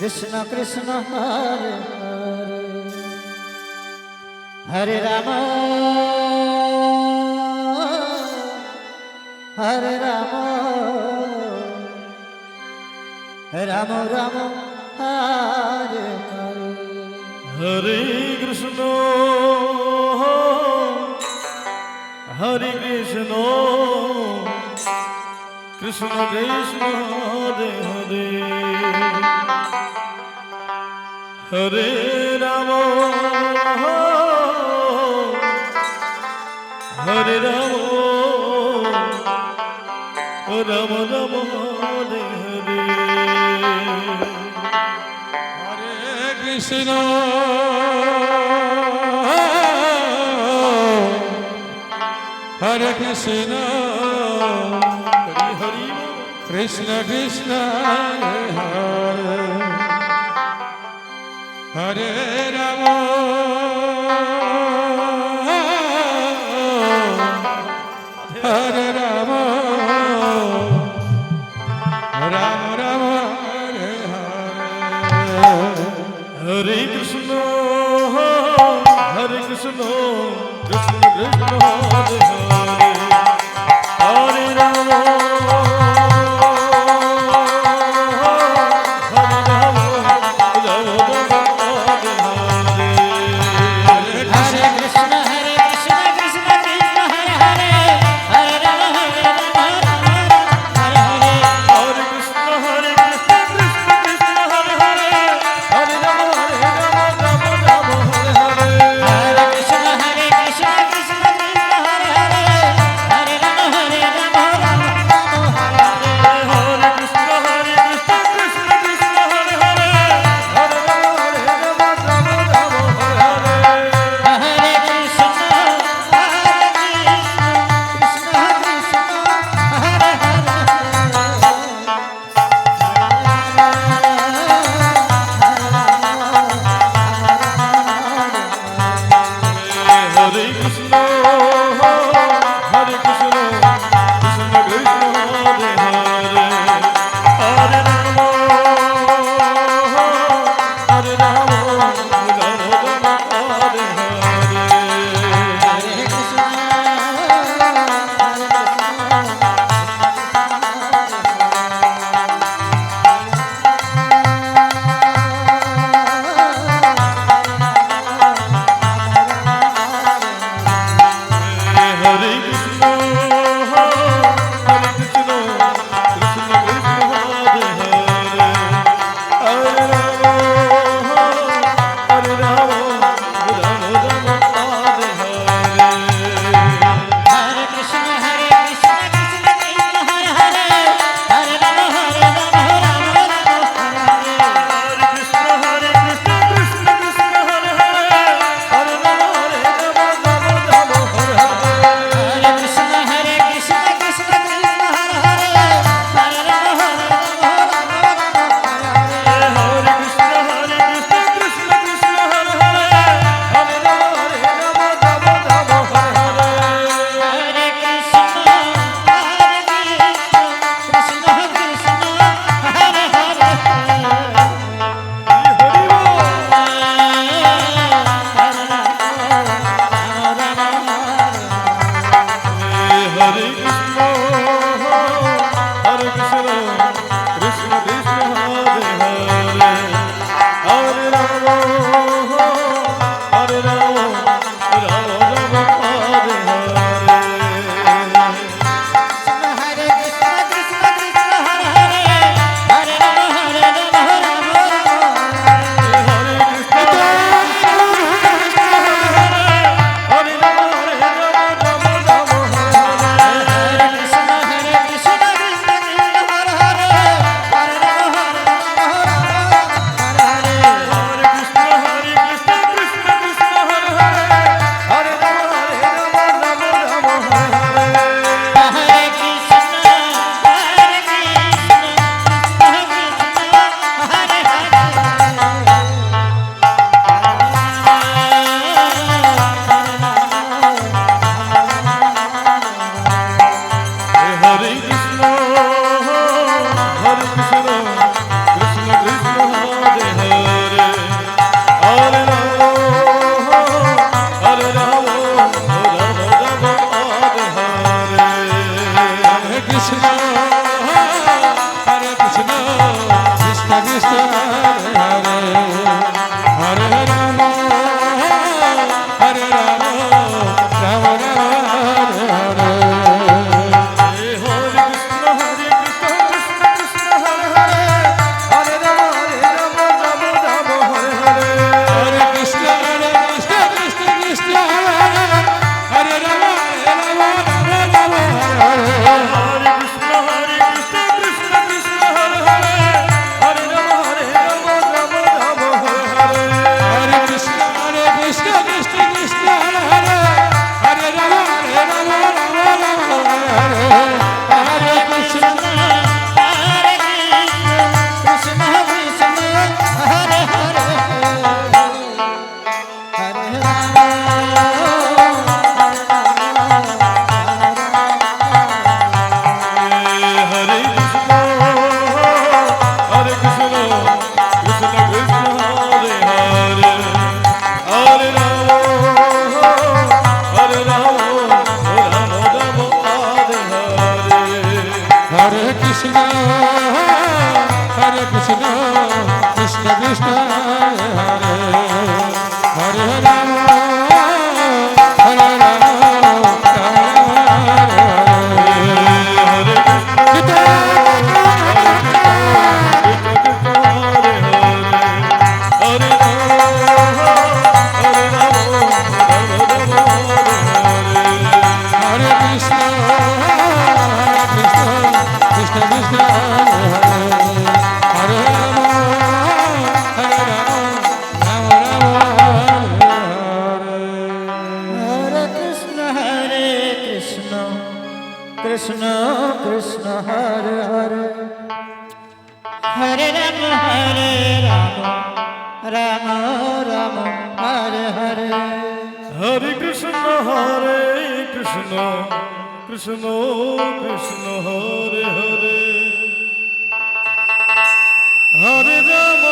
Krishna Krishna Hare Hare Hare Rama Hare Rama Rama Rama Hare Hare Hare Krishna Hare Krishna Krishna Krishna Hare Hare Hare Rama Hare Rama Rama Rama Hare Hare Hare Krishna Hare Krishna Hare Hare Krishna Krishna Hare Hare Hare Rama Hare Rama Rama Rama Hare Hare Hare Krishna Hare Krishna Krishna Krishna Hare Hare Hare Rama Hare Rama Rama Rama Hare Hare Hare Krishna Krishna Krishna Hare Hare Hare Rama Hare Rama Hare Hare Hare Krishna Krishna Krishna Hare Hare Hare Rama Rama Rama Hare Hare Hare Krishna Krishna Krishna Hare Hare Hare Rama Hare Rama Rama Rama Hare Hare Hare Krishna Krishna Krishna Hare Hare Hare Rama Rama Rama Hare Hare Hare Krishna Hare Krishna Hare Krishna Krishna Krishna Hare Hare Hare Rama Hare Rama Rama Rama Hare Hare Hare Krishna Hare Krishna Krishna Krishna Hare Hare Hare Rama Hare Rama Rama Rama Hare Hare Hare Krishna Krishna Krishna Hare Hare Hare Rama Hare Rama Rama Rama Hare Hare Hare Krishna Krishna Krishna Hare Hare Hare Rama Hare Rama Rama Rama Hare Hare Hare Krishna Krishna Krishna Hare Hare Hare Rama Hare Rama Hare Krishna Krishna Krishna Hare Hare Hare Rama Hare Rama Rama Rama Hare Hare Hare Krishna Krishna Krishna Hare Hare Hare Krishna Hare Krishna Krishna Krishna Hare Hare Hare Rama Hare Rama Rama Rama Hare Hare Hare Krishna Krishna Krishna Hare Hare Hare Rama Hare Rama Rama Hare Krishna Hare Rama Hare Rama Rama Rama Hare Hare Hare Krishna Krishna Krishna Hare Hare Hare Rama Hare Rama Hare Hare Hare Krishna Ram Hare Hare Hare Krishna Krishna Krishna Hare Hare Hare Ram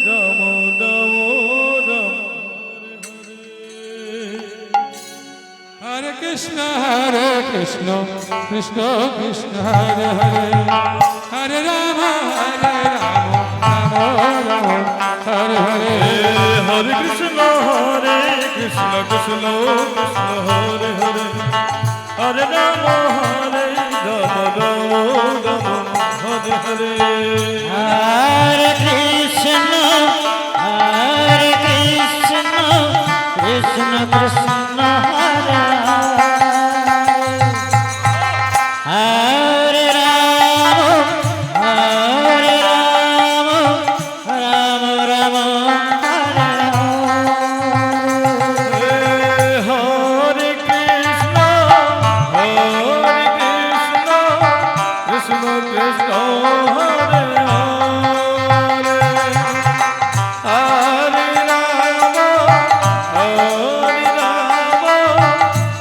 Ram Ram Hare Krishna Krishna Krishna Hare Hare Hare Rama Rama Rama Hare Hare Hare Krishna Krishna Krishna Hare Hare Hare Ram Ram Ram Ram Hare Hare Hare Krishna Krishna Krishna Hare Hare Ram Ram Ram Hare Hare Krishna Krishna Krishna Hare Hare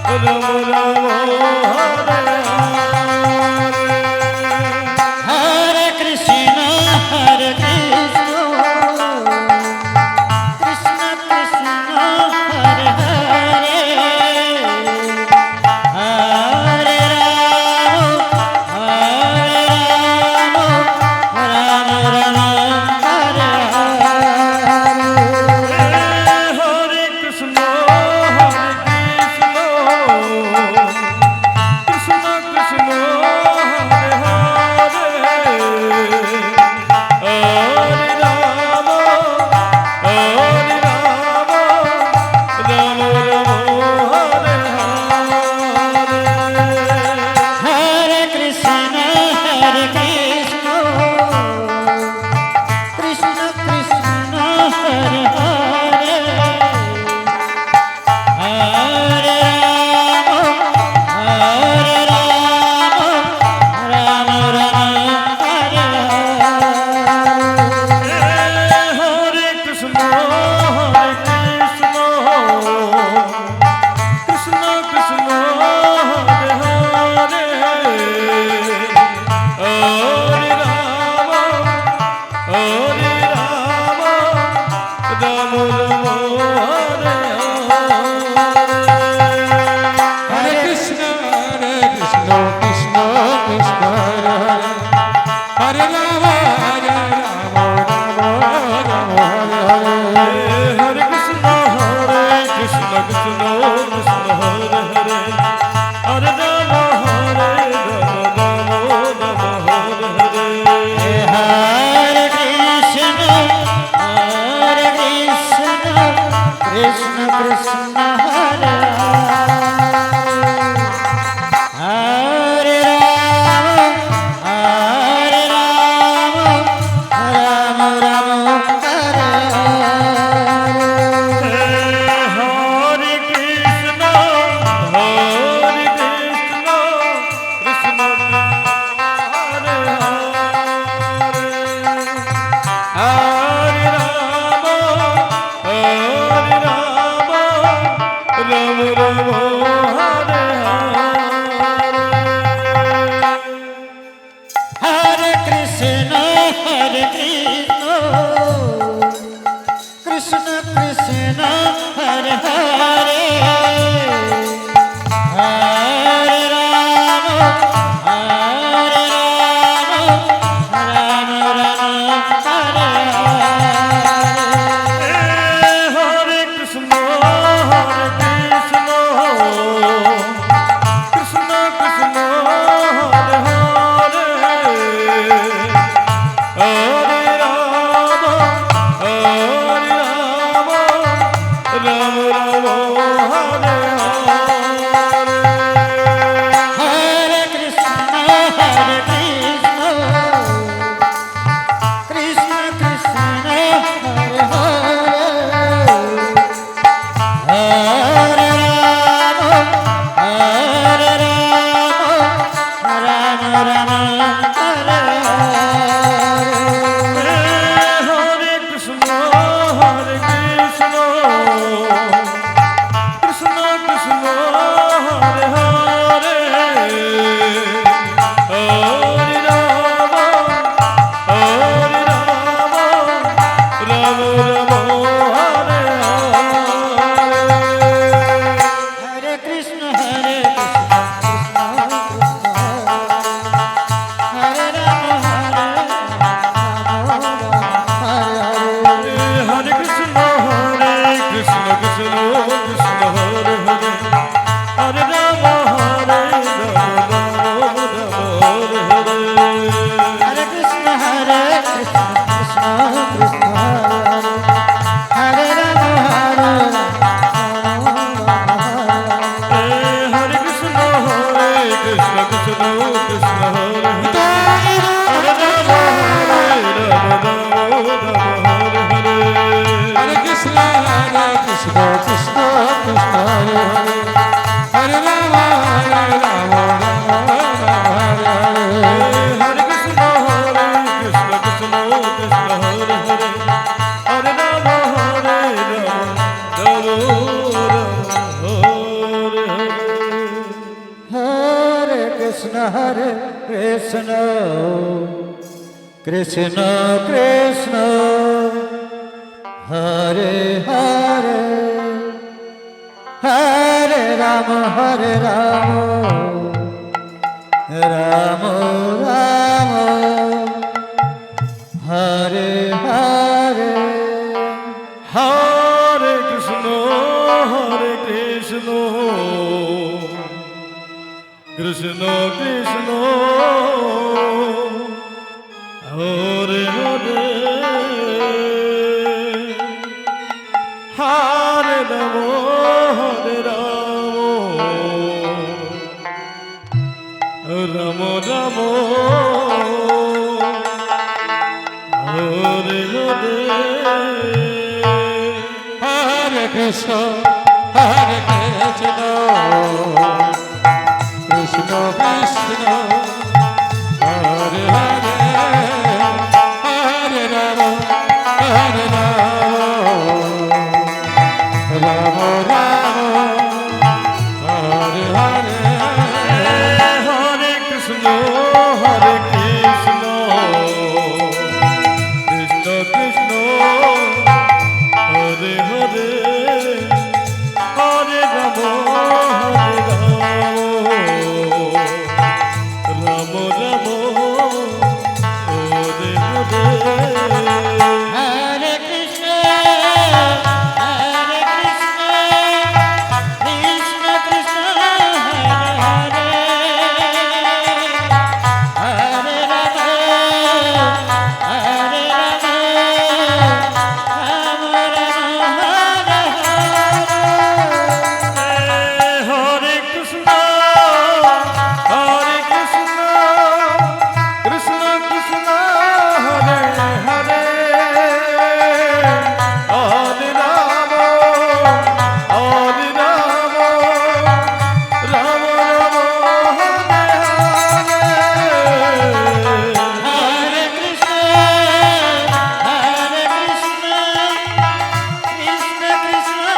Hare Ram Ram Ram Hare Hare Hare Krishna Krishna Krishna Hare Hare Hare Ram Ram Hare Hare Hare Krishna Krishna Krishna Hare Hare Hare Ram Ram Ram Hare Hare Hare Krishna Krishna Krishna Hare Hare Hare Ram Ram Hare Hare Hare Krishna Krishna Krishna Hare Hare Hare Ram Ram Hare Hare Krishna Krishna Krishna Hare Hare Hare Rama Rama Rama Hare Hare Hare Krishna Krishna Krishna Hare Hare Hare Ram Ram Hare Hare Hare Krishna Krishna Krishna Hare Hare Ram Ram Hare Hare Krishna Krishna Hare Hare Hare Ram Ram Krishna Krishna Krishna Hare Hare Hare Ram Ram Ram Hare Hare Hare Krishna Krishna Krishna Hare Hare Hare Ram Hare Ram Hare Krishna Krishna Krishna Hare Hare Hare Rama Hare Rama Rama Rama Hare Hare Hare Krishna Krishna Krishna Hare Hare Hare Rama Hare Rama Rama Rama Hare Hare Hare Krishna Krishna Krishna Hare Hare Hare Rama Hare Rama Rama Rama Hare Hare Hare Krishna Krishna Krishna Hare Hare Hare Rama Hare Rama Rama Hare Hare Hare Krishna Krishna Krishna Hare Hare Hare Rama Hare Rama Rama Rama Hare Hare Krishna Krishna Krishna Hare Hare Hare Rama Hare Rama Rama Rama Hare Hare Hare Krishna Krishna Krishna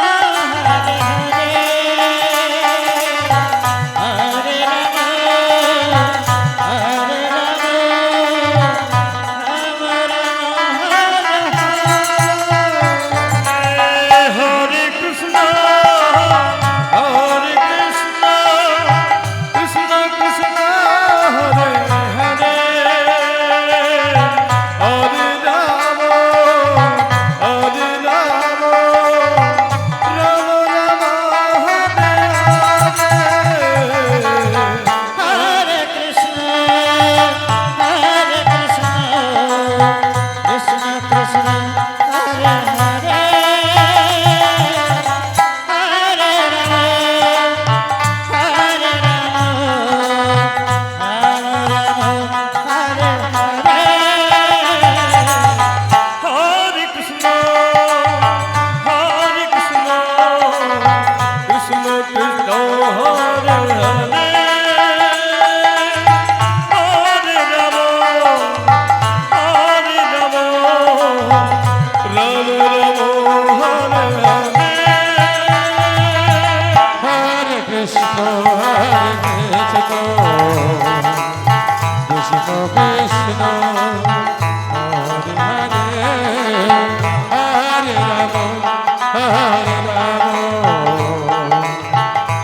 Hare Hare Hare Rama Hare Rama Rama Rama Hare Krishna Krishna Krishna Hare Hare Hare Rama Hare Rama Rama Rama Hare Hare Hare Krishna Krishna Krishna Hare Hare Hare Rama Hare Rama Rama Rama Hare Hare Hare Krishna Krishna Krishna Hare Hare Hare Rama Hare Rama Rama Rama Hare Hare Hare Krishna Krishna Krishna Krishna Hare Hare Hare Rama Hare Rama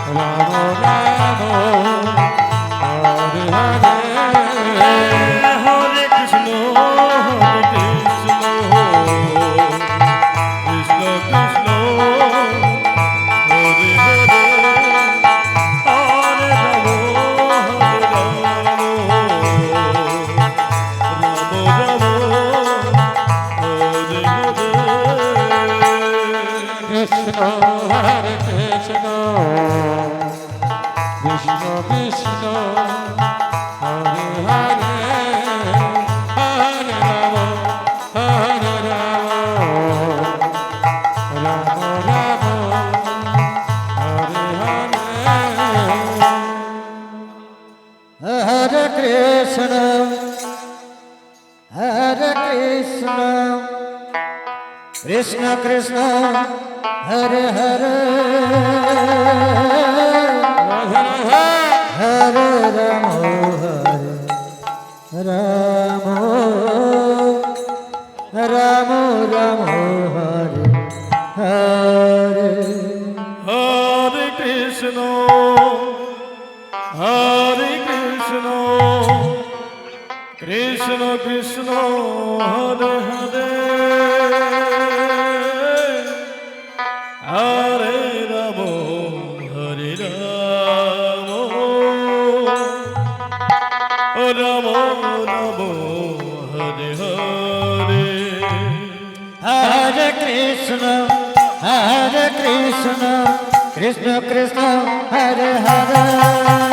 Rama Rama Hare Hare Hare Krishna Krishna Krishna Hare Hare Hare Rama Hare Rama Krishna Hare Krishna Krishna Krishna Hare Hare Hare Rama Hare Rama Rama Rama Krishna Krishna Hare Hare Radhe Radhe Hare Ram Ram Ram Ram Hare Hare Hare Krishna, Hare Krishna, Krishna Krishna, Hare Hare, Hare Rama, Hare Rama, Rama Rama, Hare Hare. Hare Krishna, Hare Krishna, Krishna Krishna, Hare Hare.